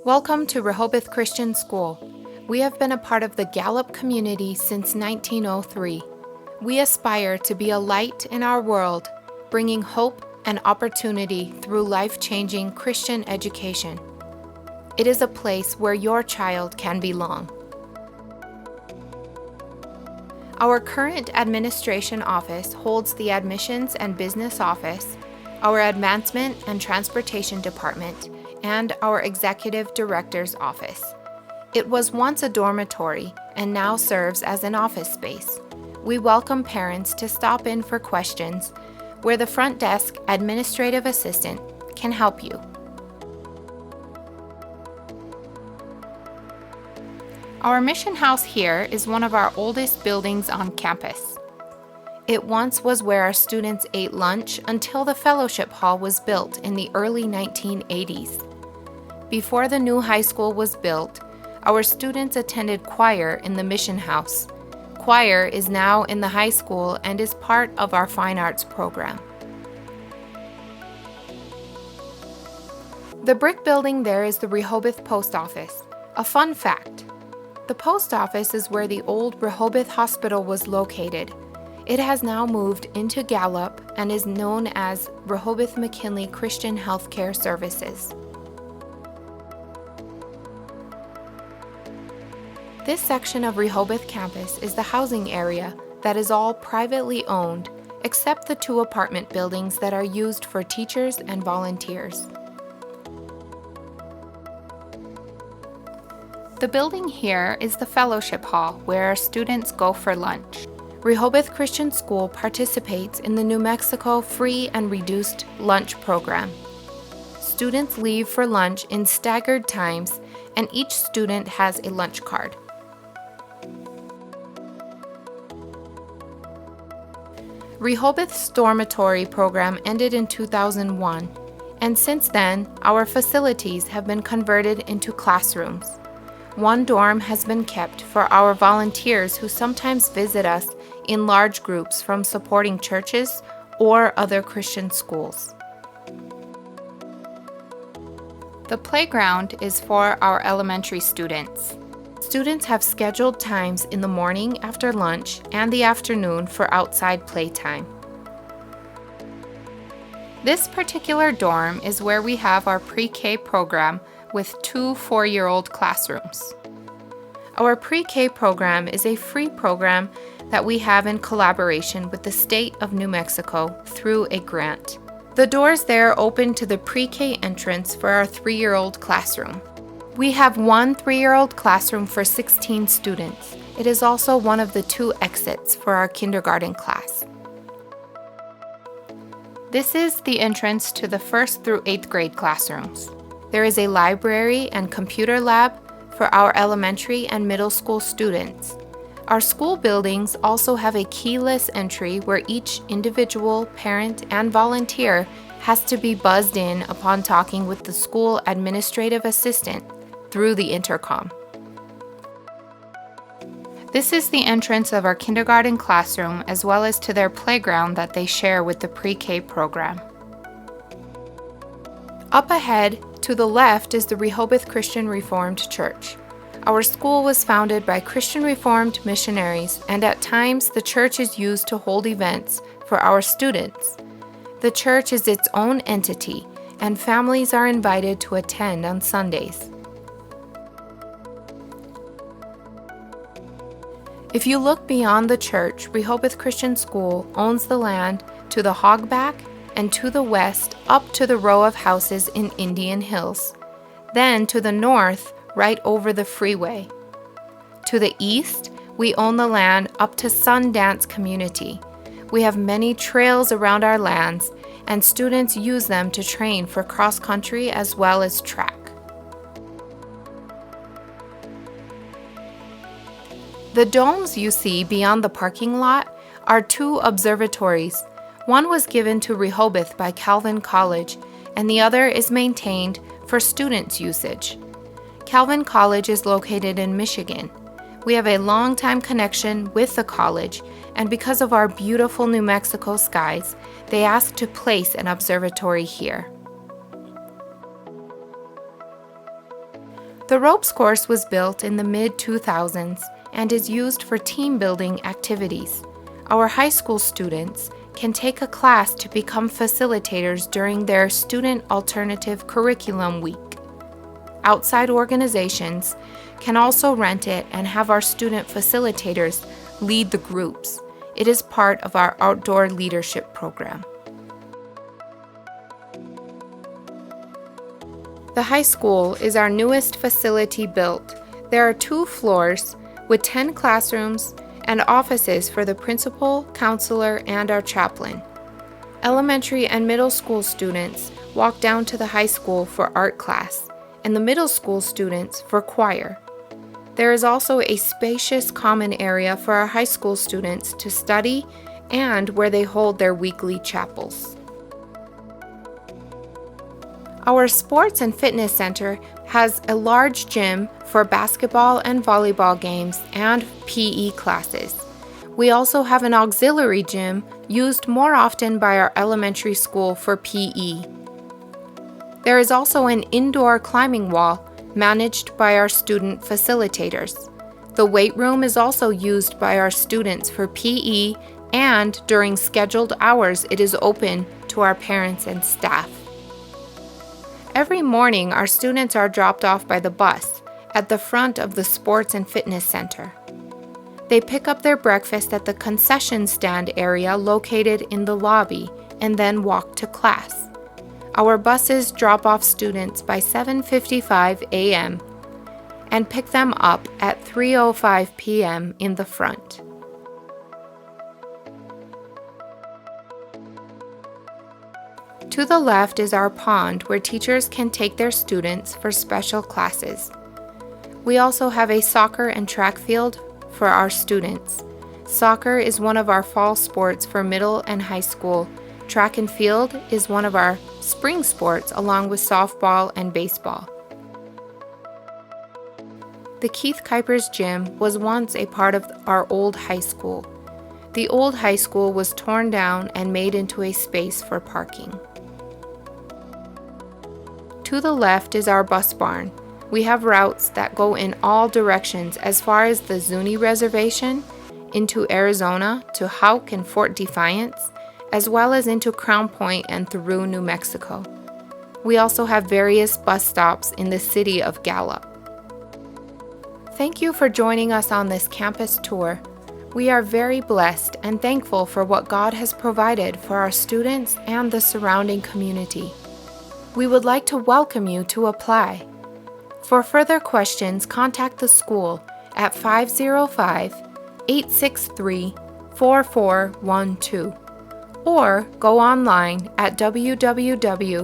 Welcome to Rehoboth Christian School. We have been a part of the Gallup community since 1903. We aspire to be a light in our world, bringing hope and opportunity through life-changing Christian education. It is a place where your child can belong. Our current administration office holds the Admissions and Business Office, our Advancement and Transportation Department, and our Executive Director's Office. It was once a dormitory and now serves as an office space. We welcome parents to stop in for questions, where the front desk administrative assistant can help you. Our mission house here is one of our oldest buildings on campus. It once was where our students ate lunch until the fellowship hall was built in the early 1980s. Before the new high school was built, our students attended choir in the mission house. Choir is now in the high school and is part of our fine arts program. The brick building there is the Rehoboth Post Office. A fun fact: the post office is where the old Rehoboth Hospital was located. It has now moved into Gallup and is known as Rehoboth McKinley Christian Healthcare Services. This section of Rehoboth campus is the housing area that is all privately owned, except the 2 apartment buildings that are used for teachers and volunteers. The building here is the fellowship hall where our students go for lunch. Rehoboth Christian School participates in the New Mexico free and reduced lunch program. Students leave for lunch in staggered times, and each student has a lunch card. Rehoboth's dormitory program ended in 2001, and since then, our facilities have been converted into classrooms. One dorm has been kept for our volunteers who sometimes visit us in large groups from supporting churches or other Christian schools. The playground is for our elementary students. Students have scheduled times in the morning after lunch and the afternoon for outside playtime. This particular dorm is where we have our PreK program with 2 4-year-old classrooms. Our PreK program is a free program that we have in collaboration with the state of New Mexico through a grant. The doors there open to the PreK entrance for our 3-year-old classroom. We have 1 3-year-old classroom for 16 students. It is also one of the 2 exits for our kindergarten class. This is the entrance to the 1st through 8th grade classrooms. There is a library and computer lab for our elementary and middle school students. Our school buildings also have a keyless entry where each individual, parent, and volunteer has to be buzzed in upon talking with the school administrative assistant through the intercom. This is the entrance of our kindergarten classroom as well as to their playground that they share with the PreK program. Up ahead, to the left, is the Rehoboth Christian Reformed Church. Our school was founded by Christian Reformed missionaries, and at times the church is used to hold events for our students. The church is its own entity, and families are invited to attend on Sundays. If you look beyond the church, Rehoboth Christian School owns the land to the Hogback and to the west up to the row of houses in Indian Hills. Then to the north, right over the freeway. To the east, we own the land up to Sundance Community. We have many trails around our lands, and students use them to train for cross-country as well as track. The domes you see beyond the parking lot are 2 observatories. One was given to Rehoboth by Calvin College, and the other is maintained for students' usage. Calvin College is located in Michigan. We have a long-time connection with the college, and because of our beautiful New Mexico skies, they asked to place an observatory here. The ropes course was built in the mid-2000s and is used for team building activities. Our high school students can take a class to become facilitators during their Student Alternative Curriculum Week. Outside organizations can also rent it and have our student facilitators lead the groups. It is part of our outdoor leadership program. The high school is our newest facility built. There are 2 floors with 10 classrooms and offices for the principal, counselor, and our chaplain. Elementary and middle school students walk down to the high school for art class, and the middle school students for choir. There is also a spacious common area for our high school students to study and where they hold their weekly chapels. Our Sports and Fitness Center has a large gym for basketball and volleyball games and PE classes. We also have an auxiliary gym used more often by our elementary school for PE. There is also an indoor climbing wall managed by our student facilitators. The weight room is also used by our students for PE, and during scheduled hours it is open to our parents and staff. Every morning, our students are dropped off by the bus at the front of the Sports and Fitness Center. They pick up their breakfast at the concession stand area located in the lobby and then walk to class. Our buses drop off students by 7:55 a.m. and pick them up at 3:05 p.m. in the front. To the left is our pond where teachers can take their students for special classes. We also have a soccer and track field for our students. Soccer is one of our fall sports for middle and high school. Track and field is one of our spring sports along with softball and baseball. The Keith Kuiper's gym was once a part of our old high school. The old high school was torn down and made into a space for parking. To the left is our bus barn. We have routes that go in all directions as far as the Zuni Reservation, into Arizona to Houck and Fort Defiance, as well as into Crown Point and through New Mexico. We also have various bus stops in the city of Gallup. Thank you for joining us on this campus tour. We are very blessed and thankful for what God has provided for our students and the surrounding community. We would like to welcome you to apply. For further questions, contact the school at 505-863-4412 or go online at www.rcsnm.org.